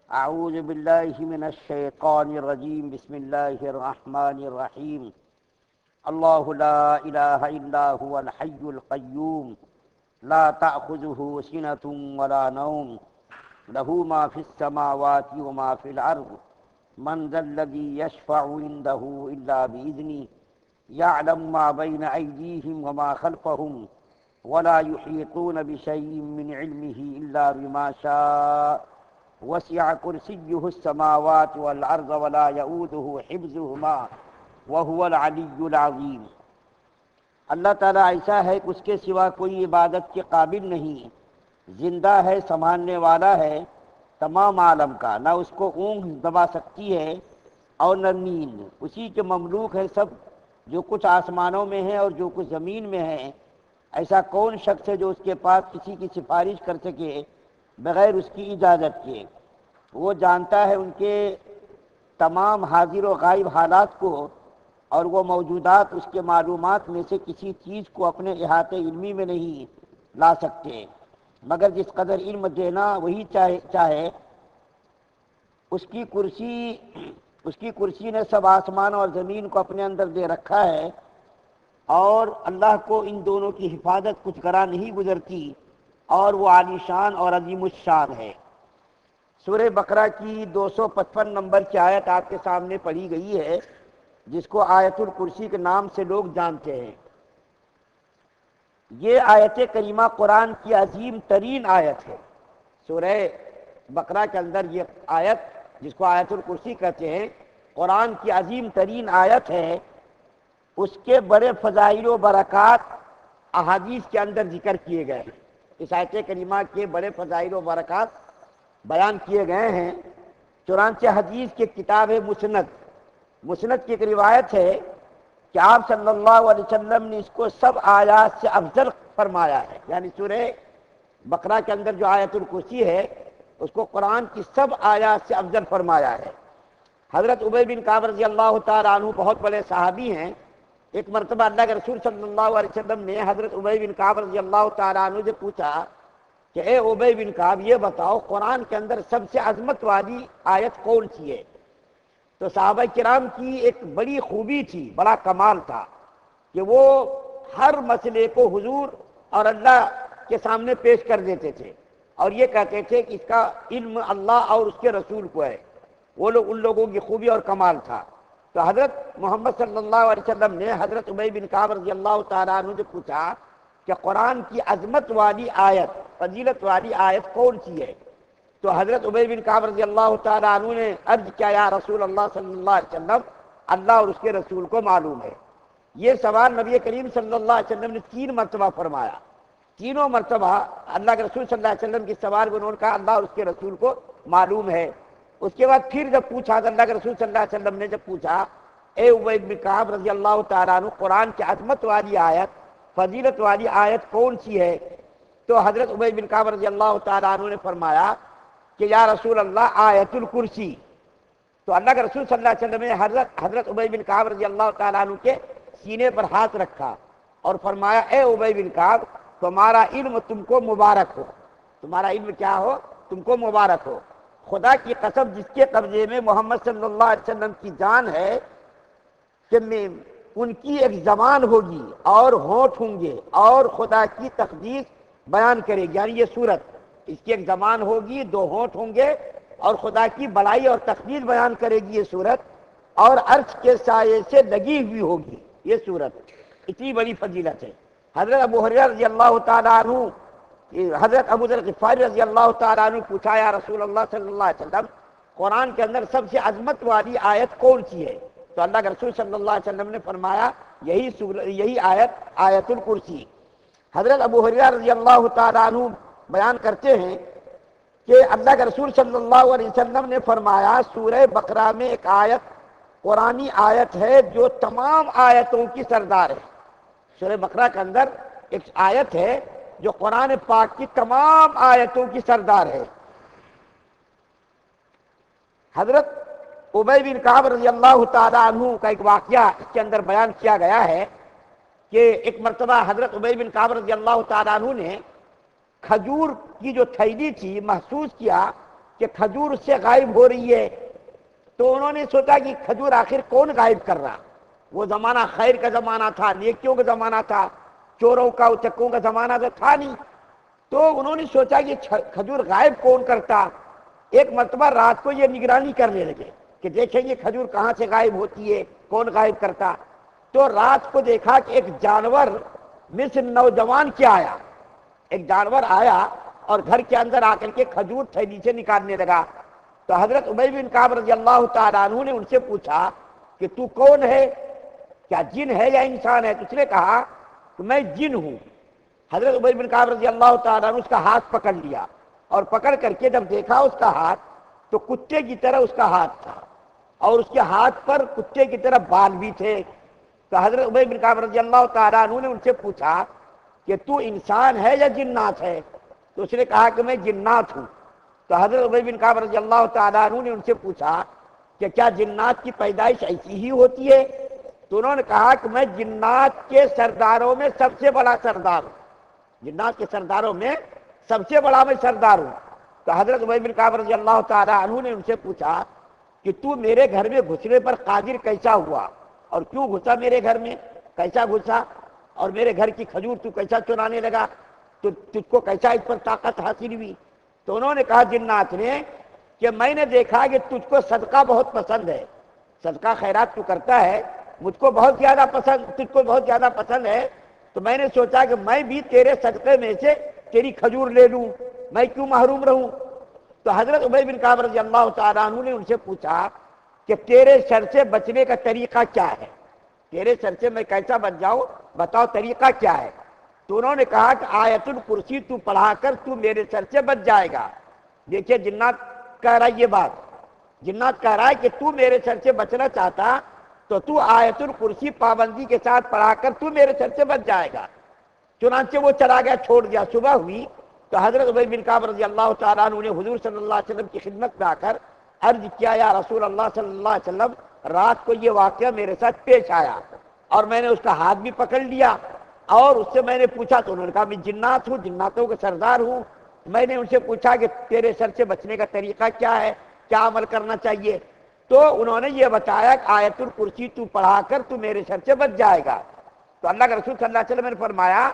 أعوذ بالله من الشيطان الرجيم بسم الله الرحمن الرحيم الله لا إله إلا هو الحي القيوم لا تأخذه سنة ولا نوم له ما في السماوات وما في الأرض من ذا الذي يشفع عنده إلا بإذنه يعلم ما بين أيديهم وما خلفهم ولا يحيطون بشيء من علمه إلا بما شاء وسع كرسيه السماوات والأرض ولا يؤوده حفظهما وهو العلی العظیم۔ اللہ تعالیٰ ایسا ہے کہ اس کے سوا کوئی عبادت کے قابل نہیں، زندہ ہے، سنبھالنے والا ہے تمام عالم کا، نہ اس کو اونگ دبا سکتی ہے اور نہ نیند، اسی کے مملوک ہے سب، جو کچھ آسمانوں میں ہے اور جو کچھ زمین میں ہے۔ ایسا کون شخص ہے جو اس کے پاس کسی کی سفارش کر سکے بغیر اس کی اجازت کے؟ وہ جانتا ہے ان کے تمام حاضر و غائب حالات کو، اور وہ موجودات اس کے معلومات میں سے کسی چیز کو اپنے احاطے علمی میں نہیں لا سکتے، مگر جس قدر علم دینا وہی چاہے۔ اس کی کرسی نے سب آسمان اور زمین کو اپنے اندر دے رکھا ہے، اور اللہ کو ان دونوں کی حفاظت کچھ گراں نہیں گزرتی، اور وہ عالی شان اور عظیم الشان ہے۔ سورہ بقرہ کی 255 نمبر کی آیت آپ کے سامنے پڑھی گئی ہے، جس کو آیت الکرسی کے نام سے لوگ جانتے ہیں۔ یہ آیت کریمہ قرآن کی عظیم ترین آیت ہے۔ سورہ بقرہ کے اندر یہ آیت، جس کو آیت الکرسی کہتے ہیں، قرآن کی عظیم ترین آیت ہے۔ اس کے بڑے فضائل و برکات احادیث کے اندر ذکر کیے گئے ہیں۔ اس آیت کریمہ کے بڑے فضائل و برکات بیان کیے گئے ہیں۔ چنانچہ حدیث کی کتاب ہے مسند کی ایک روایت ہے کہ آپ صلی اللہ علیہ وسلم نے اس کو سب آیات سے افضل فرمایا ہے، یعنی سورہ بقرہ کے اندر جو آیت الکرسی ہے اس کو قرآن کی سب آیات سے افضل فرمایا ہے۔ حضرت ابی بن کعب رضی اللہ تعالیٰ عنہ بہت بڑے صحابی ہیں۔ ایک مرتبہ اللہ کے رسول صلی اللہ علیہ وسلم نے حضرت ابی بن کعب رضی اللہ تعالیٰ عنہ سے پوچھا کہ اے ابی بن کعب، یہ بتاؤ قرآن کے اندر سب سے عظمت والی آیت کون سی ہے؟ تو صحابہ کرام کی ایک بڑی خوبی تھی، بڑا کمال تھا کہ وہ ہر مسئلے کو حضور اور اللہ کے سامنے پیش کر دیتے تھے، اور یہ کہتے تھے کہ اس کا علم اللہ اور اس کے رسول کو ہے۔ ان لوگوں کی خوبی اور کمال تھا۔ تو حضرت محمد صلی اللہ علیہ وسلم نے حضرت ابی بن کعب رضی اللہ تعالیٰ عنہ سے پوچھا کہ قرآن کی عظمت والی آیت، فضیلت والی آیت کون سی ہے؟ تو حضرت ابی بن کعب رضی اللہ تعالیٰ عنہ نے عرض کیا، یا رسول اللہ صلی اللہ علیہ وسلم، اللہ اور اس کے رسول کو معلوم ہے۔ یہ سوال نبی کریم صلی اللہ علیہ وسلم نے 3 مرتبہ فرمایا۔ تینوں مرتبہ اللہ کے رسول صلی اللہ علیہ وسلم کے سوال کو انہوں نے کہا اللہ اور اس کے رسول کو معلوم ہے۔ اس کے بعد پھر جب پوچھا تو اللہ کے رسول صلی اللہ علیہ وسلم نے جب پوچھا، اے ابی بن کعب رضی اللہ تعالیٰ عنہ، قرآن کی عظمت والی آیت، فضیلت والی آیت کون سی ہے؟ تو حضرت ابی بن کعب رضی اللہ تعالیٰ عنہ نے فرمایا کہ یا رسول اللہ، آیت الکرسی۔ تو اللہ کے رسول صلی اللہ علیہ وسلم نے حضرت ابی بن کعب رضی اللہ تعالیٰ عنہ کے سینے پر ہاتھ رکھا اور فرمایا، اے ابی بن کعب، تمہارا علم تم کو مبارک ہو، تمہارا علم کیا ہو؟ تم کو مبارک ہو۔ خدا کی قسم، جس کے قبضے میں محمد صلی اللہ علیہ وسلم کی جان ہے، کہ ان کی ایک زبان ہوگی اور ہونٹ ہوں گے اور خدا کی تقدیس بیان کرے گی، یعنی یہ سورت، اس کی ایک زبان ہوگی، 2 ہونٹ ہوں گے، اور خدا کی بڑائی اور تقدیس بیان کرے گی یہ سورت، اور عرش کے سائے سے لگی ہوئی ہوگی یہ سورت۔ اتنی بڑی فضیلت ہے۔ حضرت ابو ہریرہ رضی اللہ تعالیٰ عنہ، حضرت ابو ذر غفاری رضی اللہ تعالیٰ عنہ پوچھا، یا رسول اللہ صلی اللہ علیہ وسلم، قرآن کے اندر سب سے عظمت والی آیت کون سی ہے؟ تو اللہ کے رسول صلی اللہ علیہ وسلم نے فرمایا، یہی آیت، آیت الکرسی۔ حضرت ابو ہریرہ رضی اللہ تعالیٰ عنہ بیان کرتے ہیں کہ اللہ کے رسول صلی اللہ علیہ وسلم نے فرمایا، سورہ بقرہ میں ایک آیت، قرآنی آیت ہے جو تمام آیتوں کی سردار ہے۔ سورہ بقرہ کے اندر ایک آیت ہے جو قرآن پاک کی تمام آیتوں کی سردار ہے۔ حضرت ابی بن کعب رضی اللہ تعالیٰ عنہ کا ایک واقعہ اس کے اندر بیان کیا گیا ہے کہ ایک مرتبہ حضرت ابی بن کعب رضی اللہ تعالیٰ عنہ نے کھجور کی جو تھیلی تھی محسوس کیا کہ کھجور اس سے غائب ہو رہی ہے، تو انہوں نے سوچا کہ کھجور آخر کون غائب کر رہا؟ وہ زمانہ خیر کا زمانہ تھا، نیکیوں کا زمانہ تھا، چوروں کا اچکوں کا زمانہ تو تھا نہیں۔ تو انہوں نے سوچا کہ کھجور غائب کون کرتا۔ ایک مرتبہ رات کو یہ نگرانی کرنے لگے کہ دیکھیں یہ کھجور کہاں سے غائب ہوتی ہے، کون غائب کرتا۔ تو رات کو دیکھا کہ ایک جانور مثل نوجوان کیا آیا، ایک جانور آیا اور گھر کے اندر آ کر کے کھجور تھیلی سے نکالنے لگا۔ تو حضرت ابی بن کعب رضی اللہ تعالیٰ عنہ نے ان سے پوچھا کہ تو کون ہے، کیا جن ہے یا انسان ہے؟ تو اس نے کہا کہ میں جن ہوں۔ حضرت ابی بن کعب رضی اللہ تعالیٰ عنہ اس کا ہاتھ پکڑ لیا، اور پکڑ کر کے جب دیکھا اس کا ہاتھ تو کتے کی طرح اس کا ہاتھ تھا، اور اس کے ہاتھ پر کتے کی طرح بال بھی تھے۔ تو حضرت ابی بن کعب رضی اللہ تعالیٰ عنہ نے ان سے پوچھا کہ تو انسان ہے یا جنات ہے؟ تو اس نے کہا کہ میں جنات ہوں۔ تو حضرت ابی بن کعب رضی اللہ تعالیٰ عنہ نے ان سے پوچھا کہ کیا جنات کی پیدائش ایسی ہی ہوتی ہے؟ تو انہوں نے کہا کہ میں جنات کے سرداروں میں سب سے بڑا سردار ہوں، جنات کے سرداروں میں سب سے بڑا میں سردار ہوں۔ تو حضرت ابی بن کعب رضی اللہ تعالیٰ عنہ نے ان سے پوچھا کہ تو میرے گھر میں گھسنے پر قادر کیسا ہوا، اور کیوں گھسا میرے گھر میں، کیسا گھسا، اور میرے گھر کی کھجور تو کیسا چرانے لگا، تو تجھ کو کیسا اس پر طاقت حاصل ہوئی؟ تو انہوں نے کہا جنات نے کہ میں نے دیکھا کہ تجھ کو صدقہ بہت پسند ہے، صدقہ خیرات تو کرتا ہے، مجھ کو بہت زیادہ پسند، تجھ کو بہت زیادہ پسند ہے، تو میں نے سوچا کہ میں بھی تیرے صدقے میں سے تیری کھجور لے لوں، میں کیوں محروم رہوں۔ تو حضرت ابی بن کعب رضی اللہ تعالیٰ عنہ نے ان سے پوچھا کہ تیرے شر سے بچنے کا طریقہ کیا ہے، تیرے شر سے میں کیسا بچ جاؤں، بتاؤ طریقہ کیا ہے۔ تو انہوں نے کہا کہ آیت الکرسی تو پڑھا کر تو میرے شر سے بچ جائے گا۔ دیکھیے جنات کہہ رہا ہے یہ بات، جنات کہہ رہا ہے کہ تو میرے شر سے بچنا چاہتا تو تو آیت الکرسی پابندی کے ساتھ پڑھا کر تو میرے شر سے بچ جائے گا۔ چنانچہ وہ چلا گیا، چھوڑ دیا۔ صبح ہوئی تو حضرت ابی بن کعب رضی اللہ تعالیٰ عنہ نے حضور صلی اللہ علیہ وسلم کی خدمت میں آ کر عرض کیا، یا رسول اللہ صلی اللہ علیہ وسلم، رات کو یہ واقعہ میرے ساتھ پیش آیا اور میں نے اس کا ہاتھ بھی پکڑ لیا، اور اس سے میں نے پوچھا تو انہوں نے کہا میں جنات ہوں، جناتوں کا سردار ہوں۔ میں نے ان سے پوچھا کہ تیرے شر سے بچنے کا طریقہ کیا ہے، کیا عمل کرنا چاہیے؟ تو انہوں نے یہ بتایا کہ آیت الکرسی تو پڑھا کر تو میرے شر سے بچ جائے گا۔ تو اللہ کے رسول صلی اللہ علیہ وسلم نے فرمایا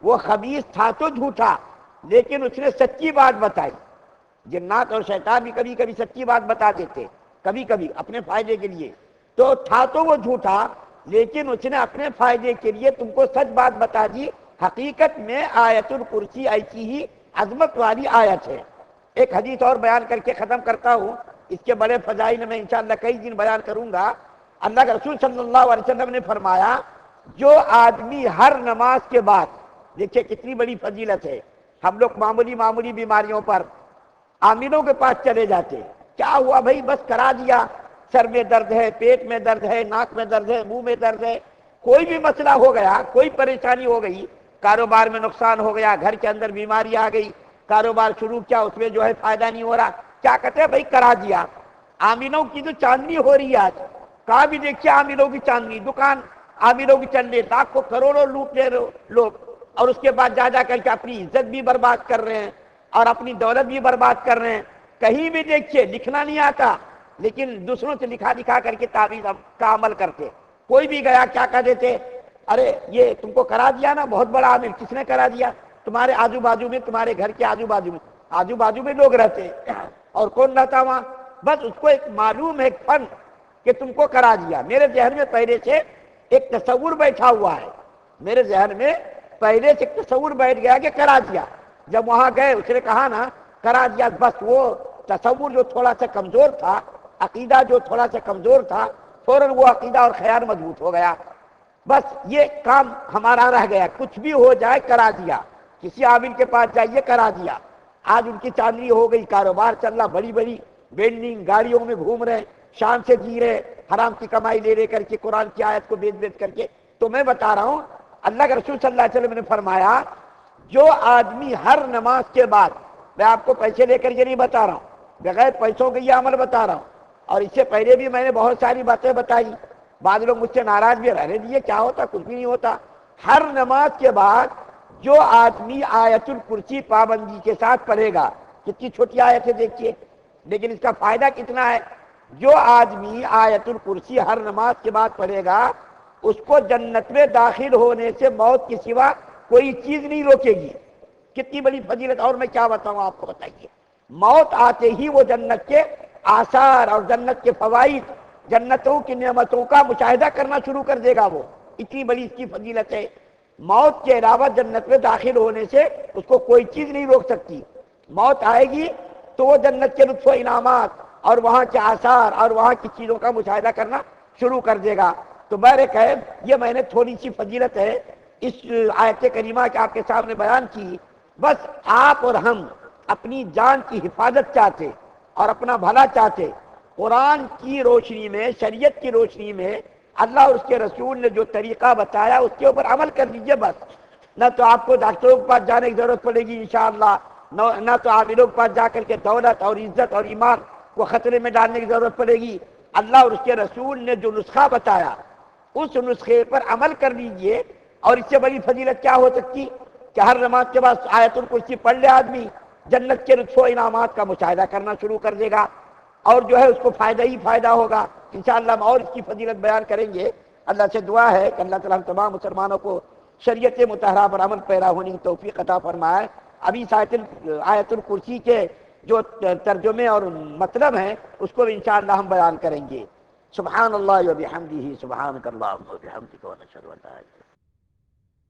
وہ خبیث تھا تو جھوٹا، لیکن اس نے سچی بات بتائی۔ جنات اور شیطان بھی کبھی کبھی سچی بات بتا دیتے، کبھی کبھی اپنے فائدے کے لیے، تو تھا تو وہ جھوٹا، لیکن اس نے اپنے فائدے کے لیے تم کو سچ بات بتا دی۔ حقیقت میں آیت الکرسی ایسی ہی عظمت والی آیت ہے۔ ایک حدیث اور بیان کر کے ختم کرتا ہوں، اس کے بڑے فضائل میں انشاءاللہ کئی دن بیان کروں گا۔ اللہ کے رسول صلی اللہ علیہ وسلم نے فرمایا جو آدمی ہر نماز کے بعد، دیکھیں کتنی بڑی فضیلت ہے، ہم لوگ معمولی بیماریوں پر عاملوں کے پاس چلے جاتے، کیا ہوا بھائی، بس کرا دیا، سر میں درد ہے، پیٹ میں درد ہے، ناک میں درد ہے، منہ میں درد ہے، کوئی بھی مسئلہ ہو گیا، کوئی پریشانی ہو گئی، کاروبار میں نقصان ہو گیا، گھر کے اندر بیماری آ گئی، کاروبار شروع کیا اس میں جو ہے فائدہ نہیں ہو رہا، کیا کہتے ہیں بھائی کرا دیا۔ عاملوں کی تو چاندنی ہو رہی ہے آج، کہاں بھی دیکھیے عاملوں کی چاندنی، دکان عاملوں کی چل رہی، لاکھوں کروڑوں لوٹ لے لوگ، اور اس کے بعد جا کر کے اپنی عزت بھی برباد کر رہے ہیں اور اپنی دولت بھی برباد کر رہے ہیں۔ کہیں بھی دیکھیے لکھنا نہیں آتا، لیکن دوسروں سے لکھا کر کے تعویذ کا عمل کرتے۔ کوئی بھی گیا کیا کہہ دیتے، ارے یہ تم کو کرا دیا نا، بہت بڑا عامل، کس نے کرا دیا؟ تمہارے آجو باجو میں، تمہارے گھر کے آجو باجو میں لوگ رہتے، اور کون رہتا وہاں؟ بس اس کو ایک معلوم ہے، ایک فن کہ تم کو کرا دیا۔ میرے ذہن میں پہلے سے ایک تصور بیٹھا ہوا ہے، میرے ذہن میں پہلے سے ایک تصور بیٹھ گیا کہ کرا دیا۔ جب وہاں گئے اس نے کہا نا کرا دیا، بس وہ تصور جو تھوڑا سا کمزور تھا، عقیدہ جو تھوڑا سا کمزور تھا، فوراً وہ عقیدہ اور خیال مضبوط ہو گیا۔ بس یہ کام ہمارا رہ گیا، کچھ بھی ہو جائے کرا دیا، کسی عامل کے پاس جائیے کرا دیا۔ آج ان کی چاندنی ہو گئی، کاروبار چل رہا، بڑی بڑی بلڈنگ گاڑیوں میں گھوم رہے، شان سے جی رہے، حرام کی کمائی لے کر کے، قرآن کی آیت کو بیچ کر کے۔ تو میں بتا رہا ہوں اللہ کے رسول صلی اللہ علیہ وسلم نے فرمایا جو آدمی ہر نماز کے بعد، میں آپ کو پیسے لے کر یہ نہیں بتا رہا ہوں، بغیر پیسوں کے یہ عمل بتا رہا ہوں، اور اس سے پہلے بھی میں نے بہت ساری باتیں بتائی، بعض لوگ مجھ سے ناراض بھی، رہنے دیے کیا ہوتا، کچھ بھی نہیں ہوتا۔ ہر نماز کے بعد جو آدمی آیت الکرسی پابندی کے ساتھ پڑھے گا، کتنی چھوٹی آیت ہے دیکھیے، لیکن اس کا فائدہ کتنا ہے؟ جو آدمی آیت الکرسی ہر نماز کے بعد پڑھے گا اس کو جنت میں داخل ہونے سے موت کے سوا کوئی چیز نہیں روکے گی۔ کتنی بڑی فضیلت! اور میں کیا بتاؤں آپ کو، بتائیے۔ موت آتے ہی وہ جنت کے آثار اور جنت کے فوائد، جنتوں کی نعمتوں کا مشاہدہ کرنا شروع کر دے گا۔ وہ اتنی بڑی اس کی فضیلت ہے۔ موت کے علاوہ جنت میں داخل ہونے سے اس کو کوئی چیز نہیں روک سکتی۔ موت آئے گی تو وہ جنت کے لطف و انعامات اور وہاں کے آثار اور وہاں کی چیزوں کا مشاہدہ کرنا شروع کر دے گا۔ تو بہرکیف یہ میں نے تھوڑی سی فضیلت ہے اس آیت کریمہ کے آپ کے سامنے بیان کی۔ بس آپ اور ہم اپنی جان کی حفاظت چاہتے اور اپنا بھلا چاہتے، قرآن کی روشنی میں، شریعت کی روشنی میں اللہ اور اس کے رسول نے جو طریقہ بتایا اس کے اوپر عمل کر لیجئے۔ بس نہ تو آپ کو ڈاکٹروں کے پاس جانے کی ضرورت پڑے گی انشاءاللہ، نہ تو عاملوں کے پاس جا کر کے دولت اور عزت اور ایمان کو خطرے میں ڈالنے کی ضرورت پڑے گی۔ اللہ اور اس کے رسول نے جو نسخہ بتایا اس نسخے پر عمل کر لیجئے، اور اس سے بڑی فضیلت کیا ہو سکتی کہ ہر نماز کے بعد آیت الکرسی پڑھ لے آدمی، جنت کے لطف و انعامات کا مشاہدہ کرنا شروع کر دے گا، اور جو ہے اس کو فائدہ ہی فائدہ ہوگا۔ انشاءاللہ ہم اور اس کی فضیلت بیان کریں گے۔ اللہ سے دعا ہے کہ اللہ تعالیٰ ہم تمام مسلمانوں کو شریعت مطہرہ پر عمل پیرا ہونے کی توفیق عطا فرمائے۔ ابھی آیت الکرسی کے جو ترجمے اور مطلب ہیں اس کو بھی انشاءاللہ ہم بیان کریں گے۔ سبحان اللہ و بحمدہ، سبحانک اللہم و بحمدک، و نشہد ان لا الہ الا انت